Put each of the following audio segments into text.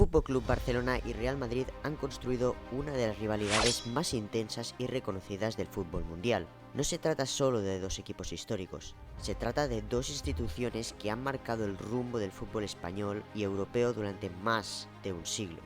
Fútbol Club Barcelona y Real Madrid han construido una de las rivalidades más intensas y reconocidas del fútbol mundial. No se trata solo de dos equipos históricos, se trata de dos instituciones que han marcado el rumbo del fútbol español y europeo durante más de un siglo.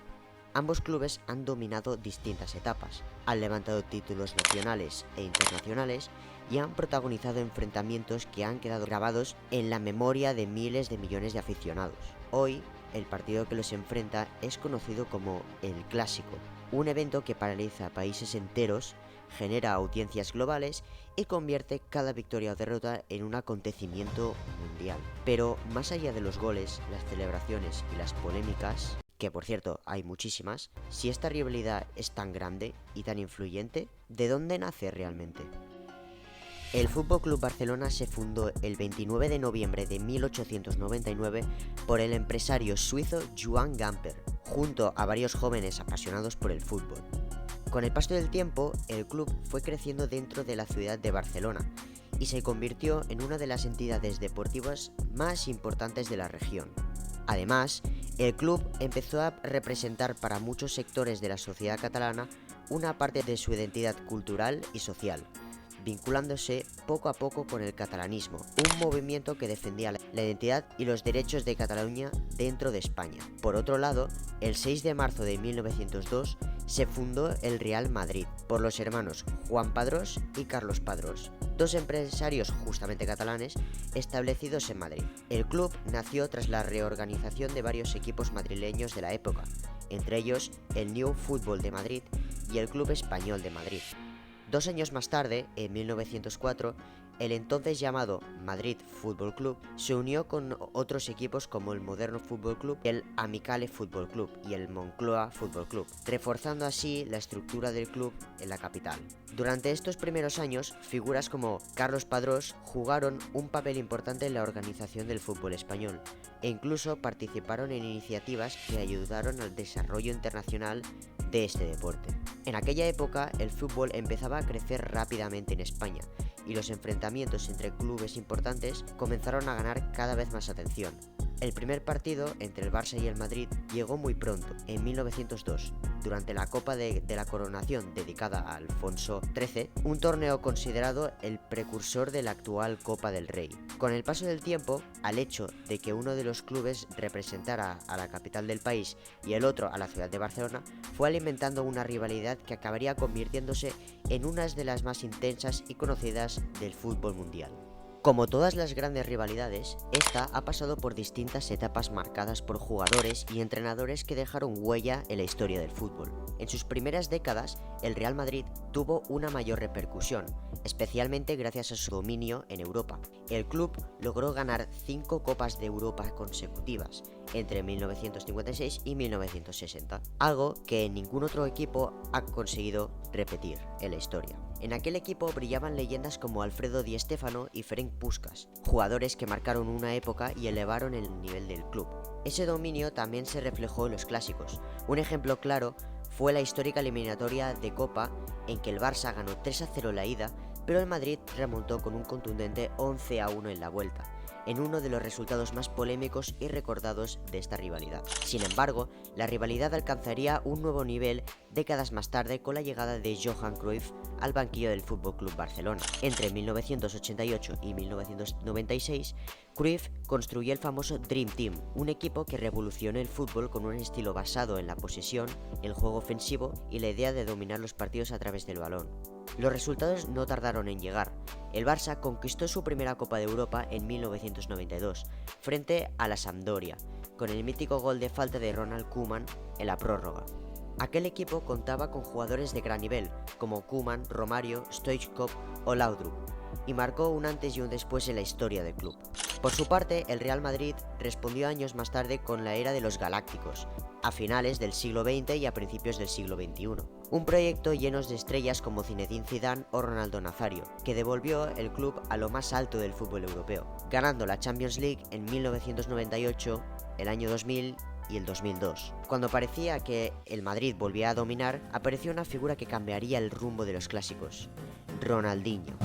Ambos clubes han dominado distintas etapas, han levantado títulos nacionales e internacionales y han protagonizado enfrentamientos que han quedado grabados en la memoria de miles de millones de aficionados. Hoy, el partido que los enfrenta es conocido como el Clásico, un evento que paraliza países enteros, genera audiencias globales y convierte cada victoria o derrota en un acontecimiento mundial. Pero más allá de los goles, las celebraciones y las polémicas, que por cierto hay muchísimas, si esta rivalidad es tan grande y tan influyente, ¿de dónde nace realmente? El Fútbol Club Barcelona se fundó el 29 de noviembre de 1899 por el empresario suizo Joan Gamper, junto a varios jóvenes apasionados por el fútbol. Con el paso del tiempo, el club fue creciendo dentro de la ciudad de Barcelona y se convirtió en una de las entidades deportivas más importantes de la región. Además, el club empezó a representar para muchos sectores de la sociedad catalana una parte de su identidad cultural y social, vinculándose poco a poco con el catalanismo, un movimiento que defendía la identidad y los derechos de Cataluña dentro de España. Por otro lado, el 6 de marzo de 1902 se fundó el Real Madrid por los hermanos Juan Padrós y Carlos Padrós, dos empresarios justamente catalanes establecidos en Madrid. El club nació tras la reorganización de varios equipos madrileños de la época, entre ellos el New Football de Madrid y el Club Español de Madrid. 2 años más tarde, en 1904, el entonces llamado Madrid Fútbol Club se unió con otros equipos como el Moderno Fútbol Club, el Amicale Fútbol Club y el Moncloa Fútbol Club, reforzando así la estructura del club en la capital. Durante estos primeros años, figuras como Carlos Padrós jugaron un papel importante en la organización del fútbol español e incluso participaron en iniciativas que ayudaron al desarrollo internacional de este deporte. En aquella época, el fútbol empezaba a crecer rápidamente en España y los enfrentamientos entre clubes importantes comenzaron a ganar cada vez más atención. El primer partido entre el Barça y el Madrid llegó muy pronto, en 1902, durante la Copa de la Coronación dedicada a Alfonso XIII, un torneo considerado el precursor de la actual Copa del Rey. Con el paso del tiempo, al hecho de que uno de los clubes representara a la capital del país y el otro a la ciudad de Barcelona, fue alimentando una rivalidad que acabaría convirtiéndose en una de las más intensas y conocidas del fútbol mundial. Como todas las grandes rivalidades, esta ha pasado por distintas etapas marcadas por jugadores y entrenadores que dejaron huella en la historia del fútbol. En sus primeras décadas, el Real Madrid tuvo una mayor repercusión, especialmente gracias a su dominio en Europa. El club logró ganar 5 Copas de Europa consecutivas entre 1956 y 1960, algo que ningún otro equipo ha conseguido repetir en la historia. En aquel equipo brillaban leyendas como Alfredo Di Stéfano y Ferenc Puskás, jugadores que marcaron una época y elevaron el nivel del club. Ese dominio también se reflejó en los clásicos. Un ejemplo claro fue la histórica eliminatoria de Copa en que el Barça ganó 3-0 la ida, pero el Madrid remontó con un contundente 11-1 en la vuelta, en uno de los resultados más polémicos y recordados de esta rivalidad. Sin embargo, la rivalidad alcanzaría un nuevo nivel décadas más tarde con la llegada de Johan Cruyff al banquillo del Fútbol Club Barcelona. Entre 1988 y 1996, Cruyff construyó el famoso Dream Team, un equipo que revolucionó el fútbol con un estilo basado en la posesión, el juego ofensivo y la idea de dominar los partidos a través del balón. Los resultados no tardaron en llegar. El Barça conquistó su primera Copa de Europa en 1992, frente a la Sampdoria, con el mítico gol de falta de Ronald Koeman en la prórroga. Aquel equipo contaba con jugadores de gran nivel, como Koeman, Romario, Stoichkov o Laudrup, y marcó un antes y un después en la historia del club. Por su parte, el Real Madrid respondió años más tarde con la era de los Galácticos, a finales del siglo XX y a principios del siglo XXI. Un proyecto lleno de estrellas como Zinedine Zidane o Ronaldo Nazario, que devolvió el club a lo más alto del fútbol europeo, ganando la Champions League en 1998, el año 2000 y el 2002. Cuando parecía que el Madrid volvía a dominar, apareció una figura que cambiaría el rumbo de los clásicos: Ronaldinho.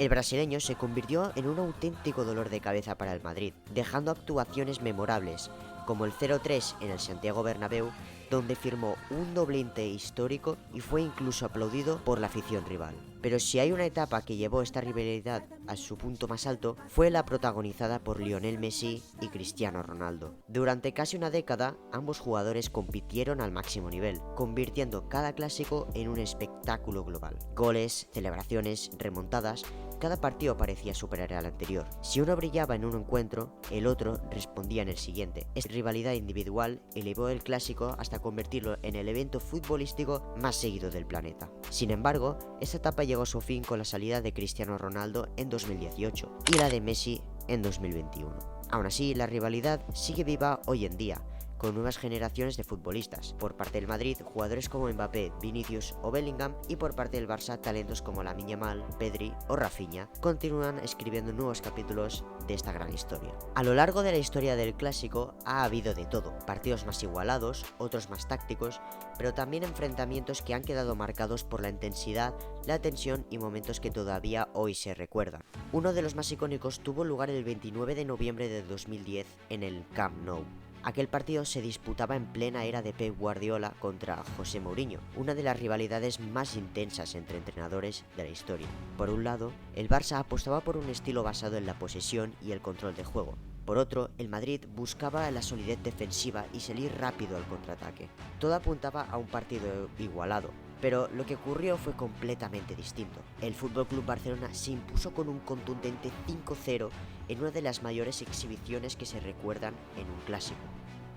El brasileño se convirtió en un auténtico dolor de cabeza para el Madrid, dejando actuaciones memorables, como el 0-3 en el Santiago Bernabéu, donde firmó un doblete histórico y fue incluso aplaudido por la afición rival. Pero si hay una etapa que llevó esta rivalidad a su punto más alto, fue la protagonizada por Lionel Messi y Cristiano Ronaldo. Durante casi una década, ambos jugadores compitieron al máximo nivel, convirtiendo cada clásico en un espectáculo global. Goles, celebraciones, remontadas, cada partido parecía superar al anterior. Si uno brillaba en un encuentro, el otro respondía en el siguiente. Esta rivalidad individual elevó el clásico hasta convertirlo en el evento futbolístico más seguido del planeta. Sin embargo, esta etapa llegó a su fin con la salida de Cristiano Ronaldo en 2018 y la de Messi en 2021. Aún así, la rivalidad sigue viva hoy en día, con nuevas generaciones de futbolistas. Por parte del Madrid, jugadores como Mbappé, Vinicius o Bellingham, y por parte del Barça, talentos como Lamine Yamal, Pedri o Rafinha continúan escribiendo nuevos capítulos de esta gran historia. A lo largo de la historia del clásico ha habido de todo, partidos más igualados, otros más tácticos, pero también enfrentamientos que han quedado marcados por la intensidad, la tensión y momentos que todavía hoy se recuerdan. Uno de los más icónicos tuvo lugar el 29 de noviembre de 2010 en el Camp Nou. Aquel partido se disputaba en plena era de Pep Guardiola contra José Mourinho, una de las rivalidades más intensas entre entrenadores de la historia. Por un lado, el Barça apostaba por un estilo basado en la posesión y el control de juego. Por otro, el Madrid buscaba la solidez defensiva y salir rápido al contraataque. Todo apuntaba a un partido igualado, pero lo que ocurrió fue completamente distinto. El FC Barcelona se impuso con un contundente 5-0 en una de las mayores exhibiciones que se recuerdan en un clásico.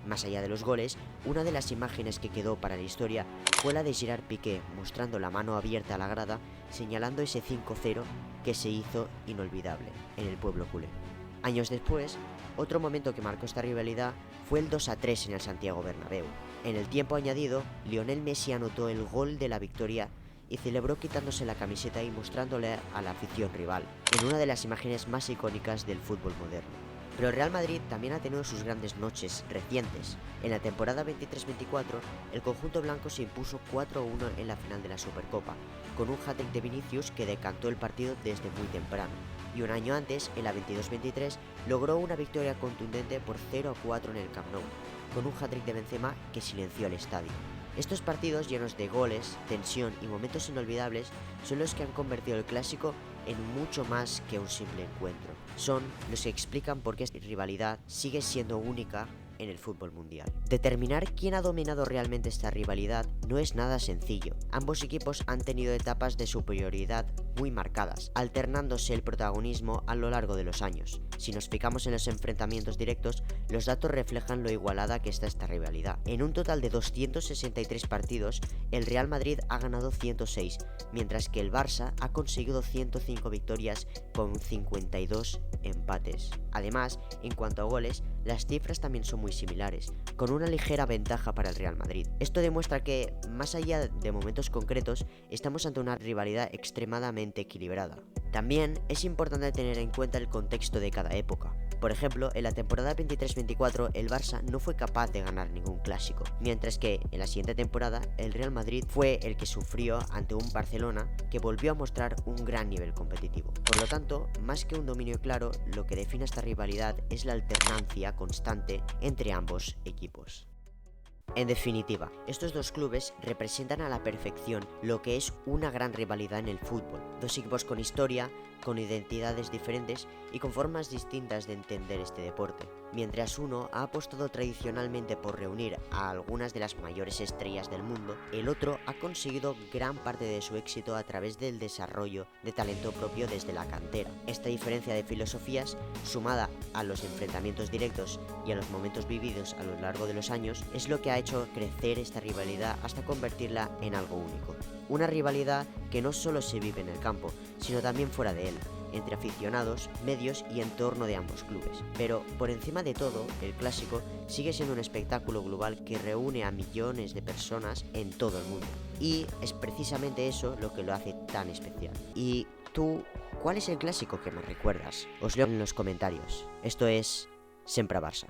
Más allá de los goles, una de las imágenes que quedó para la historia fue la de Gerard Piqué mostrando la mano abierta a la grada, señalando ese 5-0 que se hizo inolvidable en el pueblo culé. Años después, otro momento que marcó esta rivalidad fue el 2-3 en el Santiago Bernabéu. En el tiempo añadido, Lionel Messi anotó el gol de la victoria y celebró quitándose la camiseta y mostrándole a la afición rival, en una de las imágenes más icónicas del fútbol moderno. Pero el Real Madrid también ha tenido sus grandes noches recientes. En la temporada 23-24, el conjunto blanco se impuso 4-1 en la final de la Supercopa, con un hat-trick de Vinicius que decantó el partido desde muy temprano. Y un año antes, en la 22-23, logró una victoria contundente por 0-4 en el Camp Nou, con un hat-trick de Benzema que silenció al estadio. Estos partidos llenos de goles, tensión y momentos inolvidables son los que han convertido el clásico en mucho más que un simple encuentro. Son los que explican por qué esta rivalidad sigue siendo única en el fútbol mundial. Determinar quién ha dominado realmente esta rivalidad no es nada sencillo. Ambos equipos han tenido etapas de superioridad muy marcadas, alternándose el protagonismo a lo largo de los años. Si nos fijamos en los enfrentamientos directos, los datos reflejan lo igualada que está esta rivalidad. En un total de 263 partidos, el Real Madrid ha ganado 106, mientras que el Barça ha conseguido 105 victorias con 52 empates. Además, en cuanto a goles, las cifras también son muy similares, con una ligera ventaja para el Real Madrid. Esto demuestra que, más allá de momentos concretos, estamos ante una rivalidad extremadamente equilibrada. También es importante tener en cuenta el contexto de cada época. Por ejemplo, en la temporada 23-24 el Barça no fue capaz de ganar ningún clásico, mientras que en la siguiente temporada el Real Madrid fue el que sufrió ante un Barcelona que volvió a mostrar un gran nivel competitivo. Por lo tanto, más que un dominio claro, lo que define esta rivalidad es la alternancia constante entre ambos equipos. En definitiva, estos dos clubes representan a la perfección lo que es una gran rivalidad en el fútbol. Dos equipos con historia, con identidades diferentes y con formas distintas de entender este deporte. Mientras uno ha apostado tradicionalmente por reunir a algunas de las mayores estrellas del mundo, el otro ha conseguido gran parte de su éxito a través del desarrollo de talento propio desde la cantera. Esta diferencia de filosofías, sumada a los enfrentamientos directos y a los momentos vividos a lo largo de los años, es lo que ha hecho crecer esta rivalidad hasta convertirla en algo único. Una rivalidad que no solo se vive en el campo, sino también fuera de él, entre aficionados, medios y entorno de ambos clubes. Pero, por encima de todo, el clásico sigue siendo un espectáculo global que reúne a millones de personas en todo el mundo. Y es precisamente eso lo que lo hace tan especial. ¿Y tú, cuál es el clásico que más recuerdas? Os leo en los comentarios. Esto es Sempre Barça.